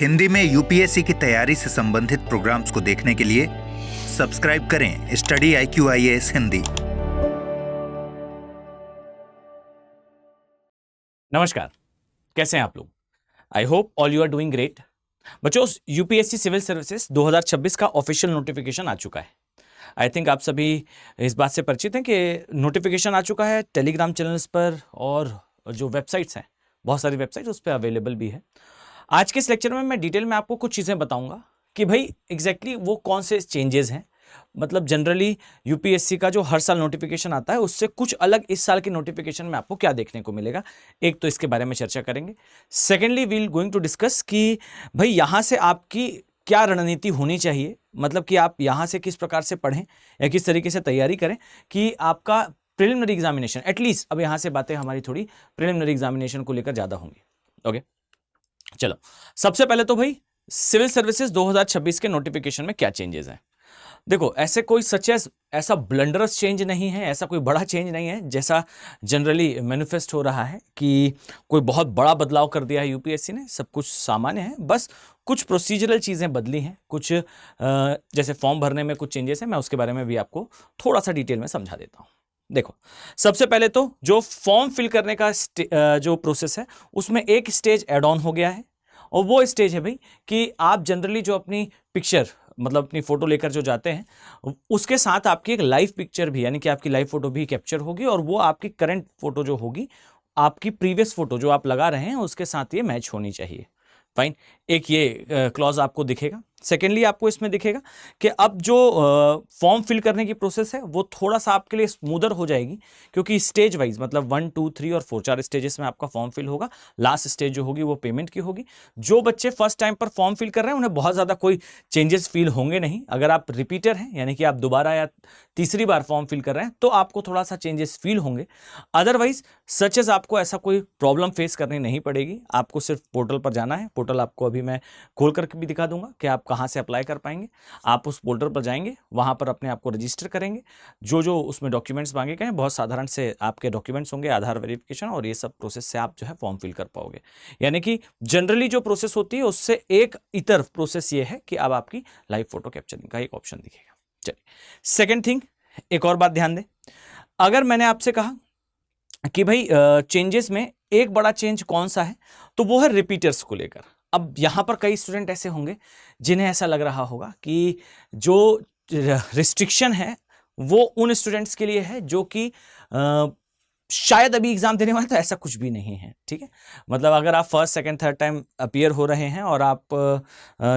हिंदी में यूपीएससी की तैयारी से संबंधित प्रोग्राम्स को देखने के लिए सब्सक्राइब करें स्टडी IQIAS हिंदी। नमस्कार, कैसे हैं आप लोग? I hope all you are doing great. बच्चों, यूपीएससी सिविल सर्विसेज 2026 का ऑफिशियल नोटिफिकेशन आ चुका है। आई थिंक आप सभी इस बात से परिचित हैं कि नोटिफिकेशन आ चुका है टेलीग्राम चैनल्स पर, और जो वेबसाइट्स हैं, बहुत सारी वेबसाइट उस पर अवेलेबल भी है। आज के इस लेक्चर में मैं डिटेल में आपको कुछ चीज़ें बताऊंगा कि भाई एग्जैक्टली वो कौन से चेंजेस हैं। मतलब जनरली यूपीएससी का जो हर साल नोटिफिकेशन आता है उससे कुछ अलग इस साल के नोटिफिकेशन में आपको क्या देखने को मिलेगा, एक तो इसके बारे में चर्चा करेंगे। Secondly we will going to discuss कि भाई यहाँ से आपकी क्या रणनीति होनी चाहिए, मतलब कि आप यहाँ से किस प्रकार से पढ़ें या किस तरीके से तैयारी करें कि आपका प्रिलिमिनरी एग्जामिनेशन एटलीस्ट, अब यहाँ से बातें हमारी थोड़ी प्रिलिमिनरी एग्जामिनेशन को लेकर ज़्यादा होंगी। ओके, चलो सबसे पहले तो भाई सिविल सर्विसेज 2026 के नोटिफिकेशन में क्या चेंजेस हैं। देखो, ऐसे कोई सच ऐसा ब्लंडरस चेंज नहीं है, ऐसा कोई बड़ा चेंज नहीं है जैसा जनरली मैनिफेस्ट हो रहा है कि कोई बहुत बड़ा बदलाव कर दिया है यूपीएससी ने। सब कुछ सामान्य है, बस कुछ प्रोसीजरल चीज़ें बदली हैं, कुछ जैसे फॉर्म भरने में कुछ चेंजेस हैं। मैं उसके बारे में भी आपको थोड़ा सा डिटेल में समझा देता हूँ। देखो, सबसे पहले तो जो फॉर्म फिल करने का जो प्रोसेस है उसमें एक स्टेज एड ऑन हो गया है, और वो स्टेज है भाई कि आप जनरली जो अपनी पिक्चर, मतलब अपनी फोटो लेकर जो जाते हैं, उसके साथ आपकी एक लाइव पिक्चर भी, यानी कि आपकी लाइव फोटो भी कैप्चर होगी, और वो आपकी करंट फोटो जो होगी, आपकी प्रीवियस फोटो जो आप लगा रहे हैं उसके साथ ये मैच होनी चाहिए। फाइन, एक ये क्लॉज आपको दिखेगा। सेकेंडली आपको इसमें दिखेगा कि अब जो फॉर्म फिल करने की प्रोसेस है वो थोड़ा सा आपके लिए स्मूदर हो जाएगी, क्योंकि स्टेज वाइज, मतलब 1, 2, 3 और 4, 4 स्टेजेस में आपका फॉर्म फिल होगा। लास्ट स्टेज जो होगी वो पेमेंट की होगी। जो बच्चे फर्स्ट टाइम पर फॉर्म फिल कर रहे हैं उन्हें बहुत ज़्यादा कोई चेंजेस फील होंगे नहीं। अगर आप रिपीटर हैं, यानी कि आप दोबारा या तीसरी बार फॉर्म फिल कर रहे हैं, तो आपको थोड़ा सा चेंजेस फील होंगे। अदरवाइज सच एज आपको ऐसा कोई प्रॉब्लम फेस करनी नहीं पड़ेगी। आपको सिर्फ पोर्टल पर जाना है। पोर्टल आपको अभी मैं खोल करके भी दिखा दूंगा कि आप कहाँ से अप्लाई कर पाएंगे। आप उस पोर्टल पर जाएंगे, वहाँ पर अपने आप को रजिस्टर करेंगे। जो जो उसमें डॉक्यूमेंट्स मांगे गए हैं, बहुत साधारण से आपके डॉक्यूमेंट्स होंगे, आधार वेरिफिकेशन, और ये सब प्रोसेस से आप जो है फॉर्म फिल कर पाओगे। यानी कि जनरली जो प्रोसेस होती है उससे एक इतर प्रोसेस ये है कि अब आपकी लाइव फोटो कैप्चरिंग का एक ऑप्शन दिखेगा। चलिए, सेकेंड थिंग, एक और बात ध्यान दें। अगर मैंने आपसे कहा कि भाई चेंजेस में एक बड़ा चेंज कौन सा है, तो वो है रिपीटर्स को लेकर। अब यहां पर कई स्टूडेंट ऐसे होंगे जिन्हें ऐसा लग रहा होगा कि जो रिस्ट्रिक्शन है वो उन स्टूडेंट्स के लिए है जो कि शायद अभी एग्जाम देने वाले, तो ऐसा कुछ भी नहीं है। ठीक है, मतलब अगर आप first, second, third time appear हो रहे हैं और आप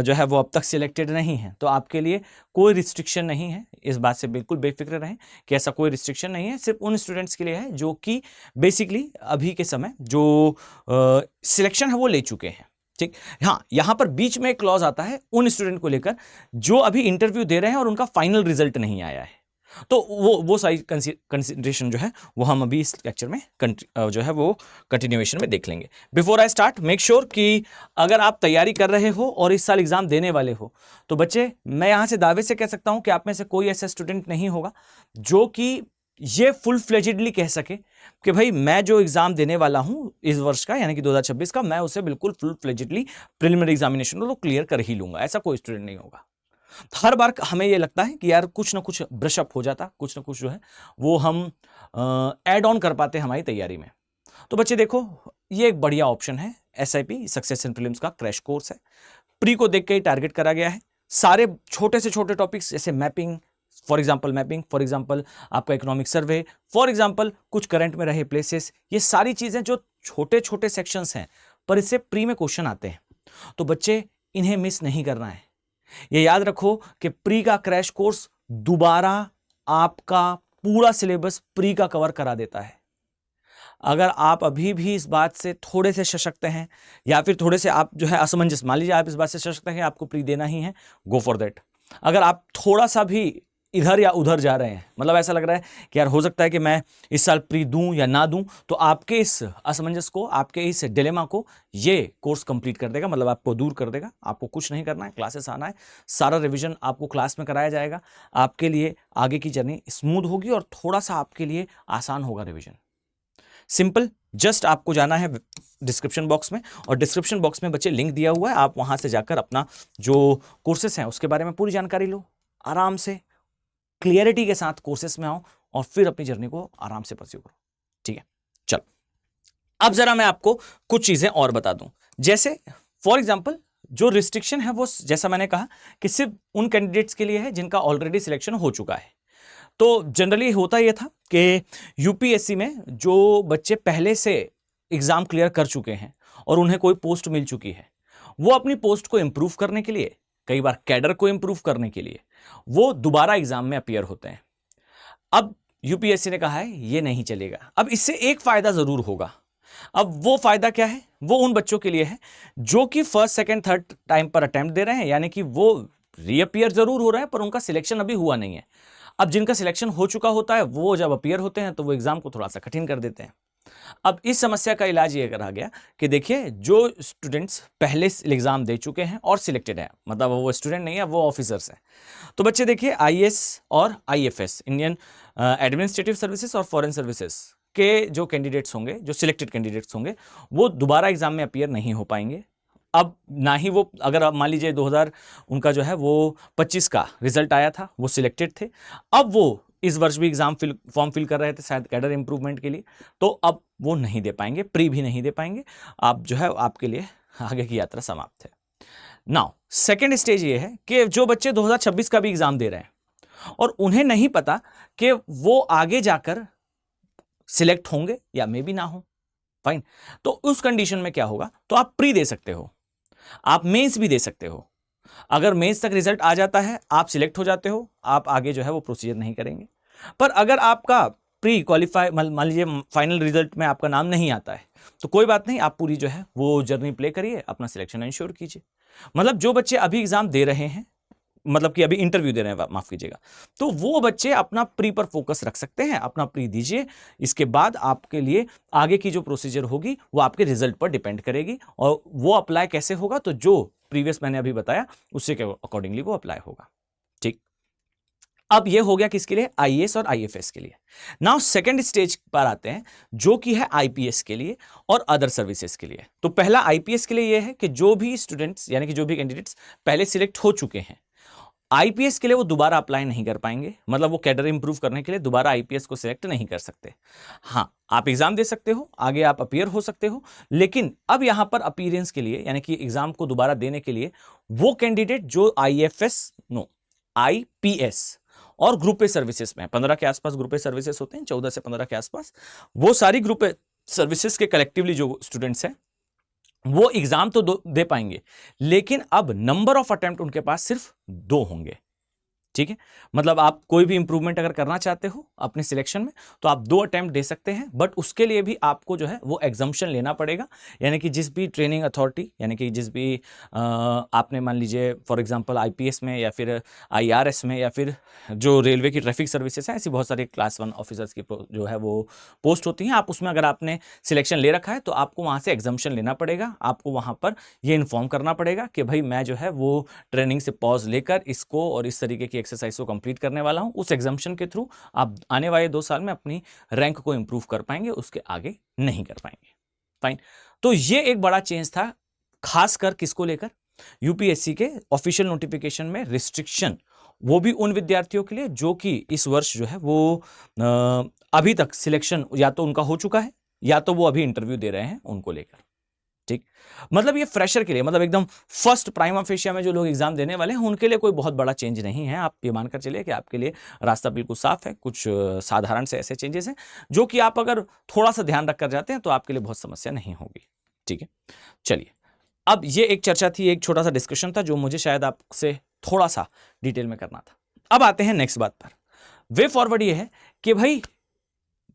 जो है वो अब तक सिलेक्टेड नहीं हैं, तो आपके लिए कोई रिस्ट्रिक्शन नहीं है। इस बात से बिल्कुल बेफिक्र रहें कि ऐसा कोई रिस्ट्रिक्शन नहीं है। सिर्फ उन स्टूडेंट्स के लिए है जो कि बेसिकली अभी के समय जो सिलेक्शन है वो ले चुके हैं। ठीक, हाँ, यहां पर बीच में एक क्लॉज आता है उन स्टूडेंट को लेकर जो अभी इंटरव्यू दे रहे हैं और उनका फाइनल रिजल्ट नहीं आया है। तो वो सारी कंसिडरेशन जो है वो हम अभी इस लेक्चर में जो है वो कंटिन्यूएशन में देख लेंगे। Before I start, make sure कि अगर आप तैयारी कर रहे हो और इस साल एग्जाम देने वाले हो, तो बच्चे, मैं यहां से दावे से कह सकता हूं कि आप में से कोई ऐसा स्टूडेंट नहीं होगा जो कि ये फुल फ्लेजेडली कह सके कि भाई मैं जो एग्जाम देने वाला हूं इस वर्ष का, यानी कि 2026 का, मैं उसे बिल्कुल फुल फ्लेजेडली प्रिलिमिनरी एग्जामिनेशन को क्लियर कर ही लूंगा। ऐसा कोई स्टूडेंट नहीं होगा। हर बार हमें यह लगता है कि यार कुछ ना कुछ ब्रशअप हो जाता, कुछ ना कुछ जो है वो हम ऐड ऑन कर पाते हमारी तैयारी में। तो बच्चे देखो, ये एक बढ़िया ऑप्शन है। SIP सक्सेस इन प्रीलिम्स का क्रैश कोर्स है। प्री को देख के ही टारगेट करा गया है। सारे छोटे से छोटे टॉपिक्स जैसे मैपिंग, फॉर एग्जाम्पल आपका इकोनॉमिक सर्वे, फॉर एग्जाम्पल कुछ करंट में रहे प्लेसेस, ये सारी चीजें जो छोटे छोटे सेक्शंस हैं, पर इससे प्री में क्वेश्चन आते हैं। तो बच्चे, इन्हें मिस नहीं करना है। ये याद रखो कि प्री का क्रैश कोर्स दोबारा आपका पूरा सिलेबस प्री का कवर करा देता है। अगर आप अभी भी इस बात से थोड़े से सशक्त हैं, या फिर थोड़े से आप जो है असमंजस, मान लीजिए आप इस बात से सशक्त हैं कि आपको प्री देना ही है, गो फॉर दैट। अगर आप थोड़ा सा भी इधर या उधर जा रहे हैं, मतलब ऐसा लग रहा है कि यार हो सकता है कि मैं इस साल प्री दूं या ना दूं, तो आपके इस असमंजस को, आपके इस डिलेमा को ये कोर्स कंप्लीट कर देगा, मतलब आपको दूर कर देगा। आपको कुछ नहीं करना है, क्लासेस आना है, सारा रिवीजन आपको क्लास में कराया जाएगा। आपके लिए आगे की जर्नी स्मूथ होगी और थोड़ा सा आपके लिए आसान होगा रिवीजन। सिंपल, जस्ट आपको जाना है डिस्क्रिप्शन बॉक्स में, और डिस्क्रिप्शन बॉक्स में बच्चे लिंक दिया हुआ है, आप वहां से जाकर अपना जो कोर्सेस हैं उसके बारे में पूरी जानकारी लो, आराम से क्लियरिटी के साथ कोर्सेस में आओ और फिर अपनी जर्नी को आराम से परस्यू करो। ठीक है, चलो अब जरा मैं आपको कुछ चीजें और बता दूं। जैसे फॉर एग्जाम्पल जो रिस्ट्रिक्शन है वो जैसा मैंने कहा कि सिर्फ उन कैंडिडेट्स के लिए है जिनका ऑलरेडी सिलेक्शन हो चुका है। तो जनरली होता यह था कि यूपीएससी में जो बच्चे पहले से एग्जाम क्लियर कर चुके हैं और उन्हें कोई पोस्ट मिल चुकी है, वो अपनी पोस्ट को इंप्रूव करने के लिए, कई बार कैडर को इंप्रूव करने के लिए वो दोबारा एग्जाम में अपीयर होते हैं। अब यूपीएससी ने कहा है ये नहीं चलेगा। अब इससे एक फायदा जरूर होगा। अब वो फायदा क्या है? वो उन बच्चों के लिए है जो कि फर्स्ट सेकंड थर्ड टाइम पर अटेम्प्ट दे रहे हैं, यानी कि वो रीअपीयर जरूर हो रहा है पर उनका सिलेक्शन अभी हुआ नहीं है। अब जिनका सिलेक्शन हो चुका होता है वो जब अपीयर होते हैं तो वो एग्जाम को थोड़ा सा कठिन कर देते हैं। अब इस समस्या का इलाज ये करा गया कि देखिए जो स्टूडेंट्स पहले एग्जाम दे चुके हैं और सिलेक्टेड है, मतलब वो स्टूडेंट नहीं है, वो ऑफिसर्स हैं, तो बच्चे देखिए आईएएस और आईएफएस, इंडियन एडमिनिस्ट्रेटिव सर्विसेज और फॉरेन सर्विसेज के जो कैंडिडेट्स होंगे, जो सिलेक्टेड कैंडिडेट्स होंगे, वो दोबारा एग्जाम में अपीयर नहीं हो पाएंगे। अब ना ही वो, अगर आप मान लीजिए 2000 उनका जो है वो 25 का रिजल्ट आया था, वो सिलेक्टेड थे, अब वो इस वर्ष भी एग्जाम फॉर्म फिल कर रहे थे शायद कैडर इंप्रूवमेंट के लिए, तो अब वो नहीं दे पाएंगे, प्री भी नहीं दे पाएंगे। आप जो है आपके लिए आगे की यात्रा समाप्त है। नाउ सेकेंड स्टेज ये है कि जो बच्चे 2026 का भी एग्जाम दे रहे हैं और उन्हें नहीं पता कि वो आगे जाकर सिलेक्ट होंगे या मे भी ना हो, फाइन, तो उस कंडीशन में क्या होगा? तो आप प्री दे सकते हो, आप मेंस भी दे सकते हो। अगर मेंस तक रिजल्ट आ जाता है, आप सिलेक्ट हो जाते हो, आप आगे जो है वो प्रोसीजर नहीं करेंगे। पर अगर आपका प्री क्वालिफाई, मान लीजिए फाइनल रिजल्ट में आपका नाम नहीं आता है, तो कोई बात नहीं, आप पूरी जो है वो जर्नी प्ले करिए, अपना सिलेक्शन इंश्योर कीजिए। मतलब जो बच्चे अभी एग्जाम दे रहे हैं, मतलब कि अभी इंटरव्यू दे रहे हैं, माफ कीजिएगा, तो वो बच्चे अपना प्री पर फोकस रख सकते हैं, अपना प्री दीजिए। इसके बाद आपके लिए आगे की जो प्रोसीजर होगी वो आपके रिजल्ट पर डिपेंड करेगी, और वो अप्लाई कैसे होगा? तो जो प्रीवियस मैंने अभी बताया उससे के अकॉर्डिंगली वो अप्लाई होगा। ठीक, अब ये हो गया किसके लिए? आईएएस और आईएफएस के लिए। नाउ सेकंड स्टेज पर आते हैं जो कि है आईपीएस के लिए और अदर सर्विसेज के लिए। तो पहला आईपीएस के लिए ये है कि जो भी स्टूडेंट्स, यानी कि जो भी कैंडिडेट्स पहले सिलेक्ट हो चुके हैं, आईपीएस के लिए वो दोबारा अप्लाई नहीं कर पाएंगे, मतलब वो कैडर इंप्रूव करने के लिए दोबारा आईपीएस को सिलेक्ट नहीं कर सकते। हाँ, आप एग्जाम दे सकते हो, आगे आप अपीयर हो सकते हो, लेकिन अब यहां पर अपीयरेंस के लिए, यानी कि एग्जाम को दोबारा देने के लिए, वो कैंडिडेट जो आईपीएस और ग्रुप ए सर्विसेज में 15 के आसपास ग्रुप ए सर्विसेज होते हैं, 14 से 15 के आसपास, वो सारी ग्रुप ए सर्विसेज के कलेक्टिवली जो स्टूडेंट्स हैं वो एग्जाम तो दे पाएंगे, लेकिन अब नंबर ऑफ अटेम्प्ट उनके पास सिर्फ 2 होंगे। ठीक है, मतलब आप कोई भी इंप्रूवमेंट अगर करना चाहते हो अपने सिलेक्शन में तो आप 2 अटेम्प्ट दे सकते हैं, बट उसके लिए भी आपको जो है वो एग्जम्पशन लेना पड़ेगा। यानी कि जिस भी ट्रेनिंग अथॉरिटी, यानी कि जिस भी आपने मान लीजिए फॉर एग्जांपल आईपीएस में या फिर आईआरएस में या फिर जो रेलवे की ट्रैफिक सर्विसेज है, ऐसी बहुत सारी क्लास 1 ऑफिसर्स की जो है वो पोस्ट होती हैं, आप उसमें अगर आपने सिलेक्शन ले रखा है तो आपको वहाँ से एग्जम्पशन लेना पड़ेगा। आपको वहाँ पर ये इन्फॉर्म करना पड़ेगा कि भाई मैं जो है वो ट्रेनिंग से पॉज लेकर इसको और इस तरीके की एक्सरसाइज को कंप्लीट करने वाला हूं। उस एग्जाम्पशन के थ्रू आप आने वाले 2 साल में अपनी रैंक को इंप्रूव कर पाएंगे, उसके आगे नहीं कर पाएंगे। फाइन, तो ये एक बड़ा चेंज था, खासकर किसको लेकर? यूपीएससी के ऑफिशियल नोटिफिकेशन में रिस्ट्रिक्शन, वो भी उन विद्यार्थियों के लिए जो कि इस वर्ष जो है वो अभी तक सिलेक्शन या तो उनका हो चुका है या तो वो अभी इंटरव्यू दे रहे हैं, उनको लेकर। ठीक, मतलब ये फ्रेशर के लिए, मतलब एकदम फर्स्ट प्राइमा फेशिया में जो लोग एग्जाम देने वाले हैं उनके लिए कोई बहुत बड़ा चेंज नहीं है। आप ये मानकर चलिए कि आपके लिए रास्ता बिल्कुल साफ है। कुछ साधारण से ऐसे चेंजेस हैं जो कि आप अगर थोड़ा सा ध्यान रखकर जाते हैं तो आपके लिए बहुत समस्या नहीं होगी। ठीक है, चलिए, अब ये एक चर्चा थी, एक छोटा सा डिस्कशन था जो मुझे शायद आपसे थोड़ा सा डिटेल में करना था। अब आते हैं नेक्स्ट बात पर। वे फॉरवर्ड ये है कि भाई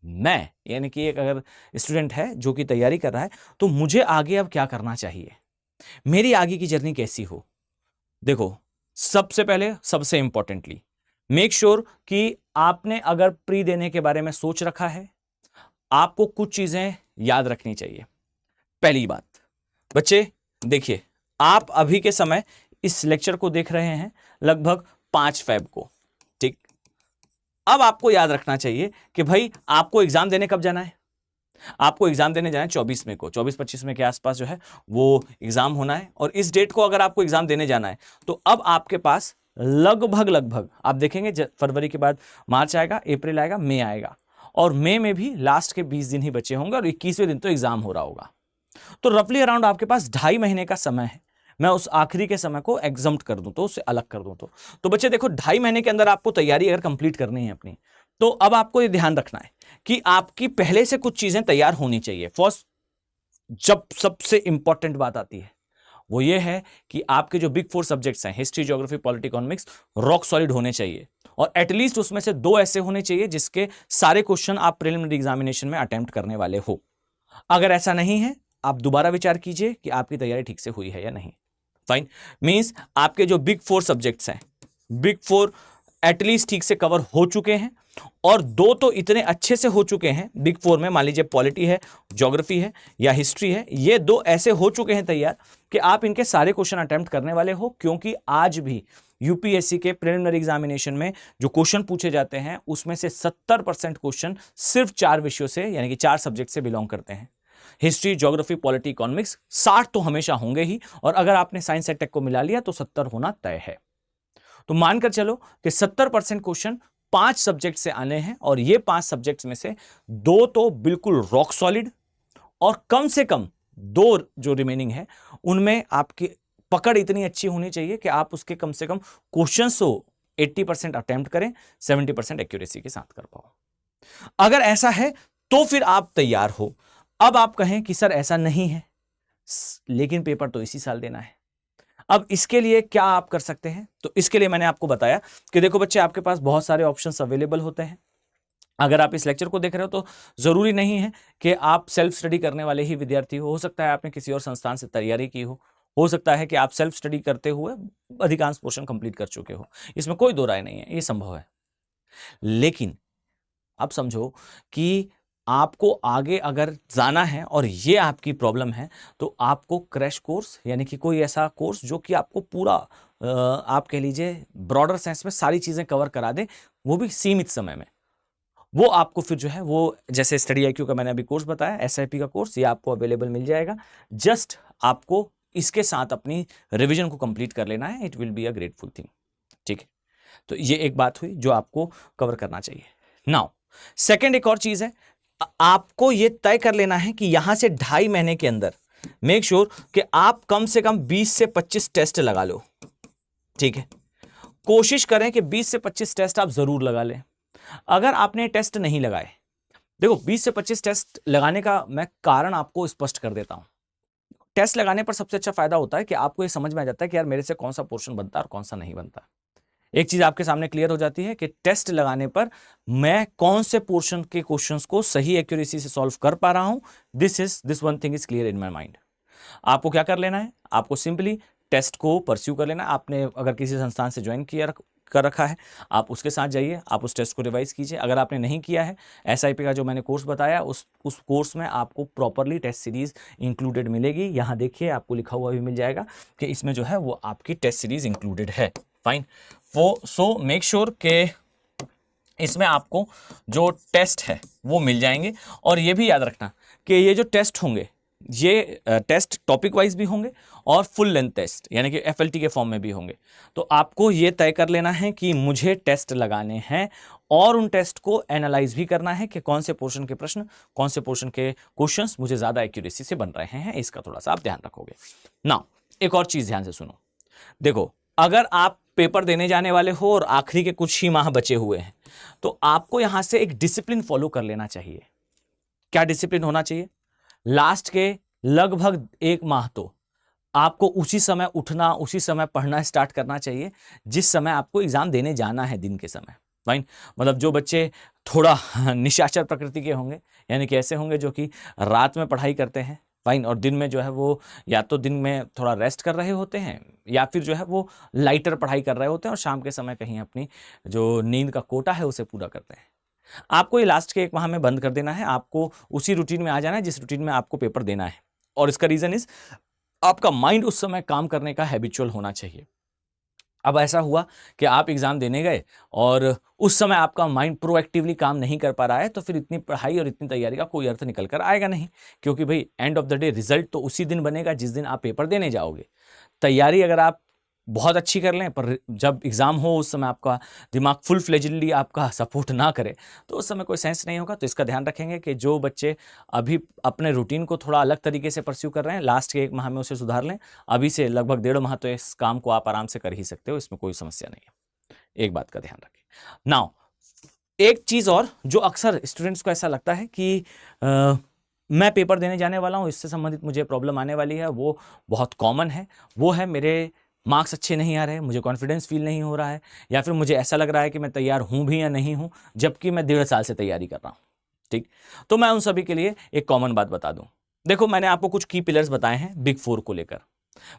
मैं, यानी कि एक अगर स्टूडेंट है जो कि तैयारी कर रहा है, तो मुझे आगे अब क्या करना चाहिए, मेरी आगे की जर्नी कैसी हो? देखो, सबसे पहले सबसे इंपॉर्टेंटली मेक श्योर कि आपने अगर प्री देने के बारे में सोच रखा है, आपको कुछ चीजें याद रखनी चाहिए। पहली बात, बच्चे देखिए, आप अभी के समय इस लेक्चर को देख रहे हैं लगभग 5 फेब को। ठीक, अब आपको याद रखना चाहिए कि भाई आपको एग्जाम देने कब जाना है? आपको एग्जाम देने जाना है 24 मई को, 24-25 मई के आसपास जो है वो एग्जाम होना है। और इस डेट को अगर आपको एग्जाम देने जाना है तो अब आपके पास लगभग आप देखेंगे फरवरी के बाद मार्च आएगा, अप्रैल आएगा, मई आएगा, और मई में भी लास्ट के 20 दिन ही बचे होंगे और 21वें दिन तो एग्जाम हो रहा होगा। तो रफली अराउंड आपके पास 2.5 महीने का समय है। मैं उस आखिरी के समय को एग्जम्प्ट कर दूं तो, उससे अलग कर दूं तो बच्चे देखो 2.5 महीने के अंदर आपको तैयारी अगर कंप्लीट करनी है अपनी, तो अब आपको ये ध्यान रखना है कि आपकी पहले से कुछ चीजें तैयार होनी चाहिए। फर्स्ट, जब सबसे इंपॉर्टेंट बात आती है वो ये है कि आपके जो बिग 4 सब्जेक्ट्स हैं, history, geography, polity, economics, rock solid होने चाहिए, और एटलीस्ट उसमें से 2 ऐसे होने चाहिए जिसके सारे क्वेश्चन आप प्रिलिमिनरी एग्जामिनेशन में अटेम्प्ट करने वाले हो। अगर ऐसा नहीं है, आप दोबारा विचार कीजिए कि आपकी तैयारी ठीक से हुई है या नहीं। फाइन, मींस आपके जो बिग 4 सब्जेक्ट्स हैं, बिग 4 एटलीस्ट ठीक से कवर हो चुके हैं, और 2 तो इतने अच्छे से हो चुके हैं बिग 4 में, मान लीजिए पॉलिटी है, ज्योग्राफी है या हिस्ट्री है, ये 2 ऐसे हो चुके हैं तैयार कि आप इनके सारे क्वेश्चन अटेम्प्ट करने वाले हो। क्योंकि आज भी यूपीएससी के प्रिलिमिनरी एग्जामिनेशन में जो क्वेश्चन पूछे जाते हैं उसमें से 70% क्वेश्चन सिर्फ 4 विषयों से, यानी कि 4 सब्जेक्ट से बिलोंग करते हैं। हिस्ट्री, ज्योग्राफी, पॉलिटी, इकोनॉमिक्स 60 तो हमेशा होंगे ही, और अगर आपने साइंस एंड टेक को मिला लिया तो 70 होना तय है। तो मानकर चलो कि 70% क्वेश्चन 5 सब्जेक्ट से आने हैं, और ये 5 सब्जेक्ट्स में से 2 तो बिल्कुल रॉक सॉलिड, और कम से कम 2 जो रिमेनिंग है उनमें आपकी पकड़ इतनी अच्छी होनी चाहिए कि आप उसके कम से कम क्वेश्चंस को 80% अटेम्प्ट करें, 70% एक्यूरेसी के साथ कर पाओ। अगर ऐसा है तो फिर आप तैयार हो। अब आप कहें कि सर ऐसा नहीं है, लेकिन पेपर तो इसी साल देना है, अब इसके लिए क्या आप कर सकते हैं? तो इसके लिए मैंने आपको बताया कि देखो बच्चे, आपके पास बहुत सारे ऑप्शंस अवेलेबल होते हैं। अगर आप इस लेक्चर को देख रहे हो तो जरूरी नहीं है कि आप सेल्फ स्टडी करने वाले ही विद्यार्थी हो सकता है आपने किसी और संस्थान से तैयारी की हो सकता है कि आप सेल्फ स्टडी करते हुए अधिकांश पोर्शन कंप्लीट कर चुके हो, इसमें कोई दो राय नहीं है, ये संभव है। लेकिन अब समझो कि आपको आगे अगर जाना है और ये आपकी प्रॉब्लम है, तो आपको क्रैश कोर्स, यानी कि कोई ऐसा कोर्स जो कि आपको पूरा आप कह लीजिए ब्रॉडर सेंस में सारी चीजें कवर करा दे, वो भी सीमित समय में, वो आपको फिर जो है वो, जैसे स्टडी आईक्यू का मैंने अभी कोर्स बताया, एसआईपी का कोर्स, ये आपको अवेलेबल मिल जाएगा। जस्ट आपको इसके साथ अपनी रिवीजन को कंप्लीट कर लेना है, it will be a grateful thing. ठीक है, तो ये एक बात हुई जो आपको कवर करना चाहिए। नाउ सेकेंड एक और चीज है, आपको ये तय कर लेना है कि यहां से 2.5 महीने के अंदर मेक श्योर कि आप कम से कम 20 से 25 टेस्ट लगा लो। ठीक है, कोशिश करें कि 20 से 25 टेस्ट आप जरूर लगा लें। अगर आपने टेस्ट नहीं लगाए, देखो 20 से 25 टेस्ट लगाने का मैं कारण आपको स्पष्ट कर देता हूं। टेस्ट लगाने पर सबसे अच्छा फायदा होता है कि आपको ये समझ में आ जाता है कि यार मेरे से कौन सा पोर्शन बनता है और कौन सा नहीं बनता। एक चीज आपके सामने क्लियर हो जाती है कि टेस्ट लगाने पर मैं कौन से पोर्शन के क्वेश्चंस को सही एक्यूरेसी से सॉल्व कर पा रहा हूं। This one thing is clear in my mind. आपको क्या कर लेना है, आपको सिंपली टेस्ट को परस्यू कर लेना है। आपने अगर किसी संस्थान से ज्वाइन किया कर रखा है, आप उसके साथ जाइए, आप उस टेस्ट को रिवाइज कीजिए। अगर आपने नहीं किया है, एसआईपी का जो मैंने कोर्स बताया, उस कोर्स में आपको प्रॉपरली टेस्ट सीरीज इंक्लूडेड मिलेगी। यहाँ देखिए आपको लिखा हुआ भी मिल जाएगा कि इसमें जो है वो आपकी टेस्ट सीरीज इंक्लूडेड है। फाइन, सो मेक श्योर के इसमें आपको जो टेस्ट है वो मिल जाएंगे। और ये भी याद रखना कि ये जो टेस्ट होंगे, ये टेस्ट टॉपिक वाइज भी होंगे और फुल लेंथ टेस्ट, यानी कि एफएलटी के फॉर्म में भी होंगे। तो आपको ये तय कर लेना है कि मुझे टेस्ट लगाने हैं और उन टेस्ट को एनालाइज भी करना है कि कौन से पोर्शन के प्रश्न, कौन से पोर्शन के क्वेश्चंस मुझे ज्यादा एक्यूरेसी से बन रहे हैं, इसका थोड़ा सा आप ध्यान रखोगे। नाउ एक और चीज ध्यान से सुनो, देखो अगर आप पेपर देने जाने वाले हो और आखिरी के कुछ ही माह बचे हुए हैं, तो आपको यहां से एक डिसिप्लिन फॉलो कर लेना चाहिए। क्या डिसिप्लिन होना चाहिए? लास्ट के लगभग 1 माह तो आपको उसी समय उठना, उसी समय पढ़ना स्टार्ट करना चाहिए जिस समय आपको एग्जाम देने जाना है, दिन के समय। फाइन, मतलब जो बच्चे थोड़ा निशाचर प्रकृति के होंगे, यानी कि ऐसे होंगे जो कि रात में पढ़ाई करते हैं, फाइन, और दिन में जो है वो या तो दिन में थोड़ा रेस्ट कर रहे होते हैं या फिर जो है वो लाइटर पढ़ाई कर रहे होते हैं और शाम के समय कहीं अपनी जो नींद का कोटा है उसे पूरा करते हैं। आपको ये लास्ट के 1 माह में बंद कर देना है, आपको उसी रूटीन में आ जाना है जिस रूटीन में आपको पेपर देना है। और इसका रीजन इज आपका माइंड उस समय काम करने का हैबिचुअल होना चाहिए। अब ऐसा हुआ कि आप एग्ज़ाम देने गए और उस समय आपका माइंड प्रोएक्टिवली काम नहीं कर पा रहा है, तो फिर इतनी पढ़ाई और इतनी तैयारी का कोई अर्थ निकल कर आएगा नहीं, क्योंकि भाई end of the day result तो उसी दिन बनेगा जिस दिन आप पेपर देने जाओगे। तैयारी अगर आप बहुत अच्छी कर लें, पर जब एग्ज़ाम हो उस समय आपका दिमाग फुल फ्लेजडली आपका सपोर्ट ना करे, तो उस समय कोई सेंस नहीं होगा। तो इसका ध्यान रखेंगे कि जो बच्चे अभी अपने रूटीन को थोड़ा अलग तरीके से परस्यू कर रहे हैं, लास्ट के 1 माह में उसे सुधार लें। अभी से लगभग 1.5 माह तो इस काम को आप आराम से कर ही सकते हो, इसमें कोई समस्या नहीं है। एक बात का ध्यान रखें। नाउ एक चीज़ और जो अक्सर स्टूडेंट्स को ऐसा लगता है कि मैं पेपर देने जाने वाला हूँ, इससे संबंधित मुझे प्रॉब्लम आने वाली है, वो बहुत कॉमन है। वो है मेरे मार्क्स अच्छे नहीं आ रहे, मुझे कॉन्फिडेंस फील नहीं हो रहा है, या फिर मुझे ऐसा लग रहा है कि मैं तैयार हूँ भी या नहीं हूँ, जबकि मैं 1.5 साल से तैयारी कर रहा हूँ। ठीक, तो मैं उन सभी के लिए एक कॉमन बात बता दूँ। देखो, मैंने आपको कुछ की पिलर्स बताए हैं बिग 4 को लेकर।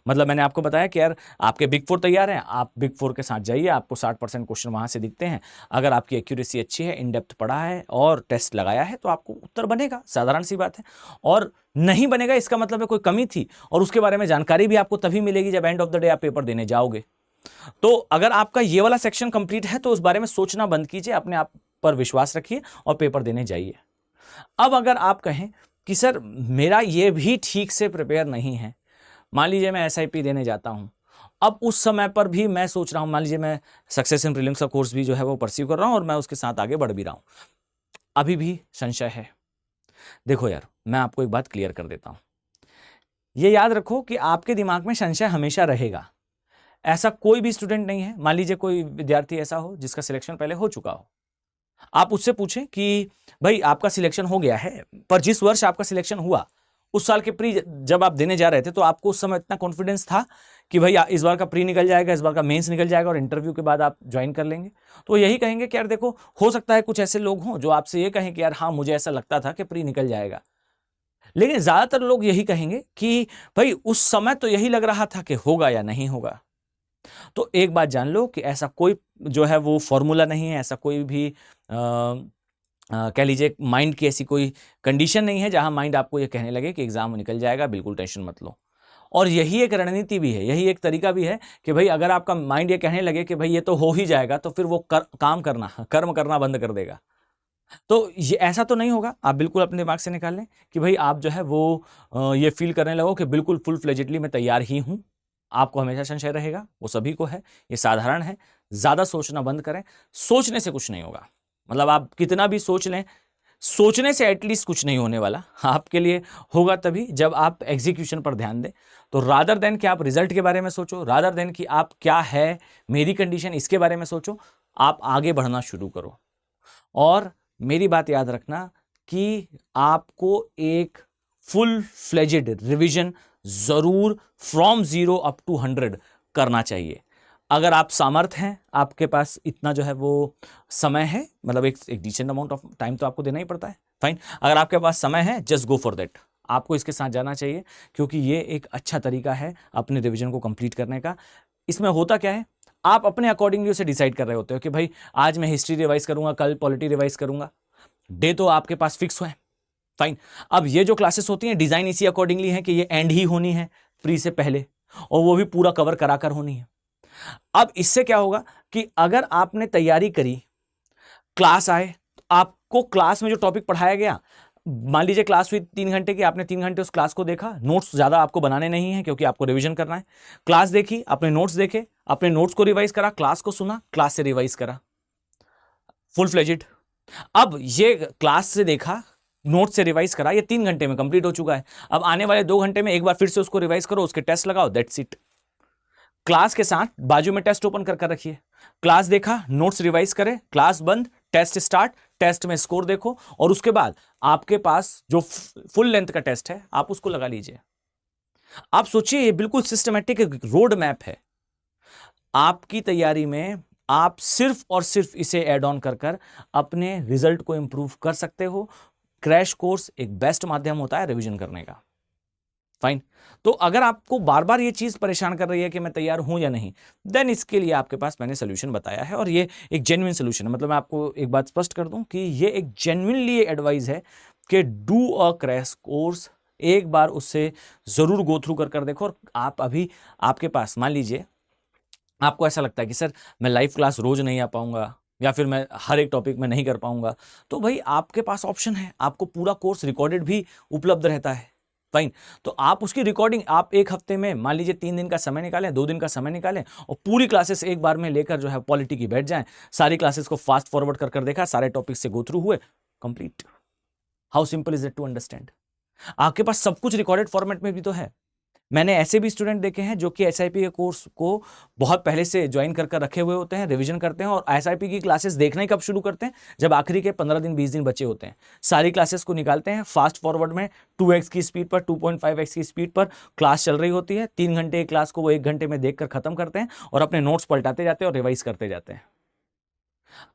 मतलब मैंने आपको बताया कि यार आपके बिग 4 तैयार हैं, आप बिग 4 के साथ जाइए, आपको 60% क्वेश्चन वहाँ से दिखते हैं। अगर आपकी एक्यूरेसी अच्छी है, इन डेप्थ पढ़ा है और टेस्ट लगाया है, तो आपको उत्तर बनेगा, साधारण सी बात है। और नहीं बनेगा इसका मतलब है कोई कमी थी, और उसके बारे में जानकारी भी आपको तभी मिलेगी जब एंड ऑफ द डे आप पेपर देने जाओगे। तो अगर आपका ये वाला सेक्शन कंप्लीट है, तो उस बारे में सोचना बंद कीजिए, अपने आप पर विश्वास रखिए और पेपर देने जाइए। अब अगर आप कहें कि सर मेरा ये भी ठीक से प्रिपेयर नहीं है, मान लीजिए मैं SIP देने जाता हूं, अब उस समय पर भी मैं सोच रहा हूं, मान लीजिए मैं सक्सेस इन प्रीलिम्स का कोर्स भी जो है वो परस्यू कर रहा हूं और मैं उसके साथ आगे बढ़ भी रहा हूं, अभी भी संशय है। देखो यार, मैं आपको एक बात क्लियर कर देता हूं, ये याद रखो कि आपके दिमाग में संशय हमेशा रहेगा। ऐसा कोई भी स्टूडेंट नहीं है, मान लीजिए कोई विद्यार्थी ऐसा हो जिसका सिलेक्शन पहले हो चुका हो, आप उससे पूछें कि भाई आपका सिलेक्शन हो गया है, पर जिस वर्ष आपका सिलेक्शन हुआ उस साल के प्री जब आप देने जा रहे थे, तो आपको उस समय इतना कॉन्फिडेंस था कि भाई इस बार का प्री निकल जाएगा, इस बार का मेंस निकल जाएगा और इंटरव्यू के बाद आप ज्वाइन कर लेंगे। तो यही कहेंगे कि यार देखो, हो सकता है कुछ ऐसे लोग हों जो आपसे ये कहें कि यार हाँ, मुझे ऐसा लगता था कि प्री निकल जाएगा, लेकिन ज्यादातर लोग यही कहेंगे कि भाई उस समय तो यही लग रहा था कि होगा या नहीं होगा। तो एक बात जान लो कि ऐसा कोई जो है वो फॉर्मूला नहीं है, ऐसा कोई भी कह लीजिए माइंड की ऐसी कोई कंडीशन नहीं है जहां माइंड आपको ये कहने लगे कि एग्जाम निकल जाएगा, बिल्कुल टेंशन मत लो। और यही एक रणनीति भी है, यही एक तरीका भी है कि भाई अगर आपका माइंड ये कहने लगे कि भाई ये तो हो ही जाएगा, तो फिर वो कर्म करना बंद कर देगा। तो ये ऐसा तो नहीं होगा, आप बिल्कुल अपने दिमाग से निकाल लें कि भाई आप जो है वो ये फील करने लगो कि बिल्कुल फुल फ्लेजेडली मैं तैयार ही हूं। आपको हमेशा संशय रहेगा, वो सभी को है, ये साधारण है। ज्यादा सोचना बंद करें, सोचने से कुछ नहीं होगा। मतलब आप कितना भी सोच लें, सोचने से एटलीस्ट कुछ नहीं होने वाला। आपके लिए होगा तभी जब आप एग्जीक्यूशन पर ध्यान दें। तो रादर देन कि आप रिजल्ट के बारे में सोचो, रादर देन कि आप क्या है मेरी कंडीशन, इसके बारे में सोचो, आप आगे बढ़ना शुरू करो। और मेरी बात याद रखना कि आपको एक फुल फ्लेजेड रिवीजन जरूर फ्रॉम 0 अप टू 100 करना चाहिए। अगर आप सामर्थ्य हैं, आपके पास इतना जो है वो समय है, मतलब एक डिसेंट अमाउंट ऑफ टाइम तो आपको देना ही पड़ता है, फाइन। अगर आपके पास समय है, जस्ट गो फॉर दैट, आपको इसके साथ जाना चाहिए, क्योंकि ये एक अच्छा तरीका है अपने रिवीजन को कंप्लीट करने का। इसमें होता क्या है, आप अपने अकॉर्डिंगली उसे डिसाइड कर रहे होते हो कि भाई आज मैं हिस्ट्री रिवाइज करूंगा, कल पॉलिटी रिवाइज करूंगा, डे तो आपके पास फिक्स है, फाइन। अब ये जो क्लासेस होती हैं डिजाइन इसी अकॉर्डिंगली है कि ये एंड ही होनी है प्री से पहले, और वो भी पूरा कवर कराकर होनी है। अब इससे क्या होगा कि अगर आपने तैयारी करी, क्लास आए, तो आपको क्लास में जो टॉपिक पढ़ाया गया, मान लीजिए क्लास हुई 3 घंटे की, आपने 3 घंटे उस क्लास को देखा, नोट्स ज्यादा आपको बनाने नहीं है क्योंकि आपको रिवीजन करना है। क्लास देखी, अपने नोट्स देखे, अपने नोट्स को रिवाइज करा, क्लास को सुना, क्लास से रिवाइज करा, फुल फ्लेजेड। अब ये क्लास से देखा, नोट से रिवाइज करा, ये 3 घंटे में कंप्लीट हो चुका है। अब आने वाले 2 घंटे में एक बार फिर से उसको रिवाइज करो, उसके टेस्ट लगाओ, दैट्स इट। क्लास के साथ बाजू में टेस्ट ओपन कर रखिए, क्लास देखा, नोट्स रिवाइज करें, क्लास बंद, टेस्ट स्टार्ट, टेस्ट में स्कोर देखो, और उसके बाद आपके पास जो फुल लेंथ का टेस्ट है आप उसको लगा लीजिए। आप सोचिए, ये बिल्कुल सिस्टमैटिक रोड मैप है आपकी तैयारी में। आप सिर्फ और सिर्फ इसे ऐड ऑन कर अपने रिजल्ट को इंप्रूव कर सकते हो। क्रैश कोर्स एक बेस्ट माध्यम होता है रिवीजन करने का, फाइन। तो अगर आपको बार बार ये चीज परेशान कर रही है कि मैं तैयार हूं या नहीं, देन इसके लिए आपके पास मैंने सोल्यूशन बताया है, और ये एक जेन्युइन सोल्यूशन है। मतलब मैं आपको एक बात स्पष्ट कर दूं कि ये एक जेन्युइनली एडवाइस है कि डू अ क्रैश कोर्स, एक बार उससे जरूर गो थ्रू कर देखो। और आप अभी आपके पास मान लीजिए आपको ऐसा लगता है कि सर मैं लाइव क्लास रोज नहीं आ पाऊंगा या फिर मैं हर एक टॉपिक में नहीं कर पाऊंगा, तो भाई आपके पास ऑप्शन है, आपको पूरा कोर्स रिकॉर्डेड भी उपलब्ध रहता है। फाइन, तो आप उसकी रिकॉर्डिंग आप एक हफ्ते में मान लीजिए 3 दिन का समय निकालें, 2 दिन का समय निकालें और पूरी क्लासेस एक बार में लेकर जो है पॉलिटी की बैठ जाएं, सारी क्लासेस को फास्ट फॉरवर्ड कर देखा, सारे टॉपिक से गो थ्रू हुए, complete. How simple is it to understand. आपके पास सब कुछ रिकॉर्डेड फॉर्मेट में भी तो है। मैंने ऐसे भी स्टूडेंट देखे हैं जो कि एसआईपी के कोर्स को बहुत पहले से ज्वाइन कर रखे हुए होते हैं, रिवीजन करते हैं और एसआईपी की क्लासेस देखना ही कब शुरू करते हैं, जब आखिरी के 15 दिन 20 दिन बचे होते हैं। सारी क्लासेस को निकालते हैं फास्ट फॉरवर्ड में 2x की स्पीड पर, 2.5x की स्पीड पर क्लास चल रही होती है। 3 घंटे की क्लास को वो 1 घंटे में देखकर खत्म करते हैं और अपने नोट्स पलटाते जाते हैं और रिवाइज करते जाते हैं।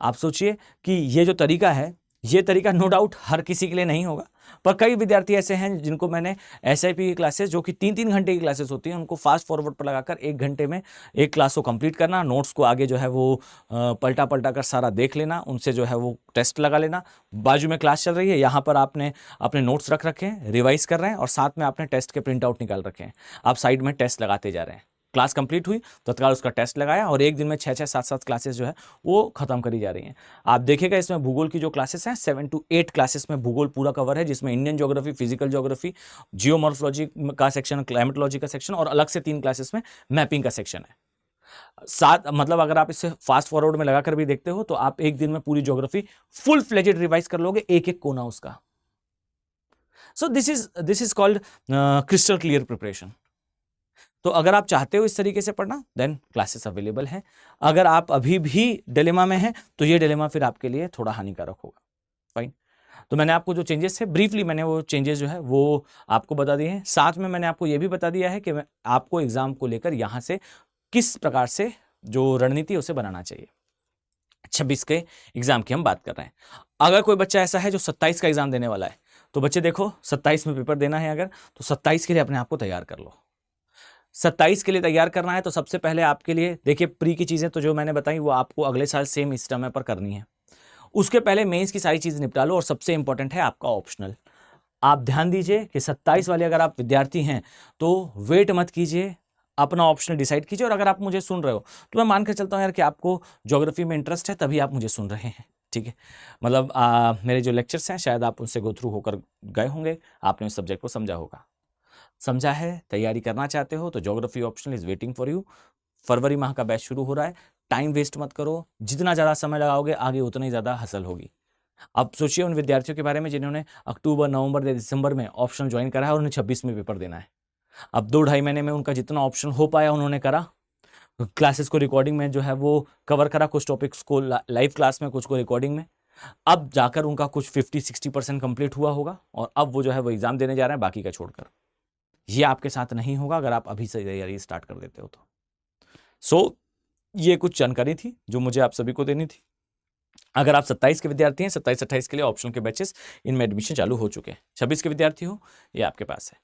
आप सोचिए कि ये जो तरीका है, ये तरीका नो डाउट हर किसी के लिए नहीं होगा, पर कई विद्यार्थी ऐसे हैं जिनको मैंने एसआईपी की क्लासेस जो कि 3-3 घंटे की क्लासेस होती हैं, उनको फास्ट फॉरवर्ड पर लगाकर 1 घंटे में एक क्लास को कंप्लीट करना, नोट्स को आगे जो है वो पलटा पलटा कर सारा देख लेना, उनसे जो है वो टेस्ट लगा लेना। बाजू में क्लास चल रही है, यहाँ पर आपने अपने नोट्स रख रखे हैं, रिवाइज कर रहे हैं और साथ में आपने टेस्ट के प्रिंट आउट निकाल रखे हैं, आप साइड में टेस्ट लगाते जा रहे हैं। क्लास कंप्लीट हुई तो तत्काल उसका टेस्ट लगाया और एक दिन में 6-6, 7-7 क्लासेस जो है वो खत्म करी जा रही हैं। आप देखेगा इसमें भूगोल की जो क्लासेस हैं 7 to 8 क्लासेस में भूगोल पूरा कवर है, जिसमें Indian geography, physical geography, geomorphology का सेक्शन, क्लाइमेटोलॉजी का सेक्शन और अलग से 3 क्लासेस में मैपिंग का सेक्शन है। साथ मतलब अगर आप इसे फास्ट फॉरवर्ड में लगाकर भी देखते हो तो आप एक दिन में पूरी ज्योग्राफी फुल फ्लेजेड रिवाइज कर लोगे, एक एक कोना उसका। So this is called crystal clear preparation. तो अगर आप चाहते हो इस तरीके से पढ़ना, देन क्लासेस अवेलेबल हैं। अगर आप अभी भी डिलेमा में हैं तो ये डिलेमा फिर आपके लिए थोड़ा हानिकारक होगा। फाइन, तो मैंने आपको जो चेंजेस है ब्रीफली मैंने वो चेंजेस जो है वो आपको बता दिए हैं। साथ में मैंने आपको ये भी बता दिया है कि मैं आपको एग्जाम को लेकर यहाँ से किस प्रकार से जो रणनीति है उसे बनाना चाहिए। 26 के एग्जाम की हम बात कर रहे हैं। अगर कोई बच्चा ऐसा है जो 27 का एग्जाम देने वाला है, तो बच्चे देखो 27 में पेपर देना है अगर, तो 27 के लिए अपने आप को तैयार कर लो। 27 के लिए तैयार करना है तो सबसे पहले आपके लिए देखिए, प्री की चीज़ें तो जो मैंने बताई वो आपको अगले साल सेम इस समय पर करनी है। उसके पहले मेंस की सारी चीज़ निपटा लो और सबसे इंपॉर्टेंट है आपका ऑप्शनल। आप ध्यान दीजिए कि 27 वाले अगर आप विद्यार्थी हैं तो वेट मत कीजिए, अपना ऑप्शनल डिसाइड कीजिए। और अगर आप मुझे सुन रहे हो तो मैं मान कर चलता हूँ यार कि आपको ज्योग्राफी में इंटरेस्ट है, तभी आप मुझे सुन रहे हैं, ठीक है। मतलब मेरे जो लेक्चर्स हैं शायद आप उनसे गो थ्रू होकर गए होंगे, आपने उस सब्जेक्ट को समझा होगा। समझा है, तैयारी करना चाहते हो तो geography optional is waiting for you. फरवरी माह का बैच शुरू हो रहा है, टाइम वेस्ट मत करो, जितना ज़्यादा समय लगाओगे आगे उतना ही ज़्यादा हासिल होगी। अब सोचिए उन विद्यार्थियों के बारे में जिन्होंने अक्टूबर, नवंबर या दिसंबर में ऑप्शनल ज्वाइन करा है और उन्हें 26 में पेपर देना है। अब 2-2.5 महीने में उनका जितना ऑप्शन हो पाया उन्होंने करा, क्लासेस को रिकॉर्डिंग में जो है वो कवर करा, कुछ टॉपिक्स को लाइव क्लास में, कुछ को रिकॉर्डिंग में। अब जाकर उनका कुछ 50-60% कंप्लीट हुआ होगा और अब वो जो है वो एग्जाम देने जा रहे हैं बाकी का छोड़कर। ये आपके साथ नहीं होगा अगर आप अभी से तैयारी स्टार्ट कर देते हो तो। सो ये कुछ जानकारी थी जो मुझे आप सभी को देनी थी। अगर आप 27 के विद्यार्थी हैं, 27-28 के लिए ऑप्शन के बैचेस इनमें एडमिशन चालू हो चुके हैं। 26 के विद्यार्थी हो, ये आपके पास है।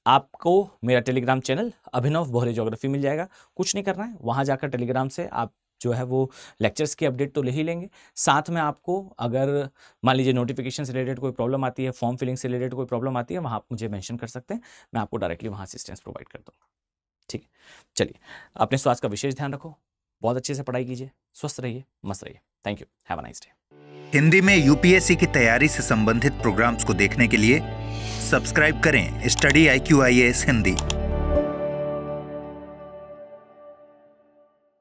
आपको मेरा टेलीग्राम चैनल अभिनव बोहरे ज्योग्राफी मिल जाएगा। कुछ नहीं करना है, वहाँ जाकर टेलीग्राम से आप जो है वो लेक्चर्स की अपडेट तो ले ही लेंगे। साथ में आपको अगर मान लीजिए नोटिफिकेशन से रिलेटेड कोई प्रॉब्लम आती है, फॉर्म फिलिंग से रिलेटेड कोई प्रॉब्लम आती है, वहाँ आप मुझे मेंशन कर सकते हैं, मैं आपको डायरेक्टली वहाँ असिस्टेंस प्रोवाइड कर दूँगा, ठीक है। चलिए, अपने स्वास्थ्य का विशेष ध्यान रखो, बहुत अच्छे से पढ़ाई कीजिए, स्वस्थ रहिए, मस्त रहिए। Thank you, have a nice day. Hindi में यूपीएससी की तैयारी से संबंधित प्रोग्राम्स को देखने के लिए सब्सक्राइब करें स्टडी IQ IAS हिंदी।